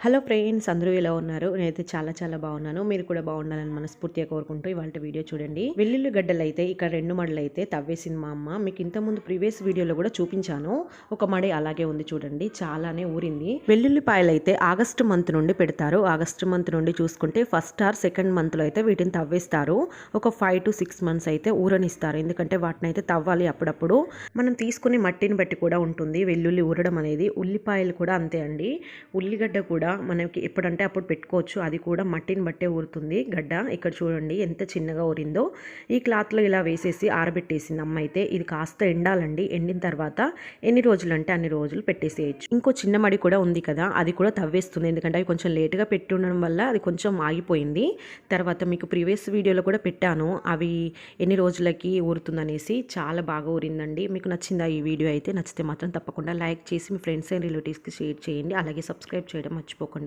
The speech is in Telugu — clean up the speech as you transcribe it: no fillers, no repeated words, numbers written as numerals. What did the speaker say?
హలో ఫ్రెండ్స్, అందరూ ఎలా ఉన్నారు? నేనైతే చాలా బాగున్నాను. మీరు కూడా బాగుండాలని మనస్ఫూర్తిగా కోరుకుంటూ ఇవాళ వీడియో చూడండి. వెల్లుల్లి గడ్డలు అయితే ఇక్కడ 2 మడులు అయితే తవ్వేసింది మా అమ్మ. మీకు ఇంతకుముందు ప్రీవియస్ వీడియోలో కూడా చూపించాను. ఒక మడి అలాగే ఉంది చూడండి, చాలానే ఊరింది. వెల్లుల్లిపాయలు అయితే ఆగస్టు మంత్ నుండి పెడతారు. ఆగస్టు మంత్ నుండి చూసుకుంటే ఫస్ట్ ఆర్ సెకండ్ మంత్లో అయితే వీటిని తవ్వేస్తారు. ఒక 5 to 6 months అయితే ఊరనిస్తారు. ఎందుకంటే వాటిని అయితే తవ్వాలి అప్పుడప్పుడు. మనం తీసుకునే మట్టిని బట్టి కూడా ఉంటుంది వెల్లుల్లి ఊరడం అనేది. ఉల్లిపాయలు కూడా అంతే అండి. ఉల్లిగడ్డ కూడా మనకి ఎప్పుడంటే అప్పుడు పెట్టుకోవచ్చు. అది కూడా మట్టిని బట్టే ఊరుతుంది గడ్డ. ఇక్కడ చూడండి ఎంత చిన్నగా ఊరిందో. ఈ క్లాత్లో ఇలా వేసేసి ఆరబెట్టేసింది అమ్మ అయితే. ఇది కాస్త ఎండాలండి. ఎండిన తర్వాత ఎన్ని రోజులు అంటే అన్ని రోజులు పెట్టేసేయచ్చు. ఇంకో చిన్న మడి కూడా ఉంది కదా, అది కూడా తవ్వేస్తుంది. ఎందుకంటే అవి కొంచెం లేటుగా పెట్టి ఉండడం వల్ల అది కొంచెం ఆగిపోయింది. తర్వాత మీకు ప్రీవియస్ వీడియోలో కూడా పెట్టాను అవి ఎన్ని రోజులకి ఊరుతుందనేసి. చాలా బాగా ఊరిందండి. మీకు నచ్చిందా ఈ వీడియో? అయితే నచ్చితే మాత్రం తప్పకుండా లైక్ చేసి మీ ఫ్రెండ్స్ అండ్ రిలేటివ్స్కి షేర్ చేయండి. అలాగే సబ్స్క్రైబ్ చేయడం మర్చిపోకండి.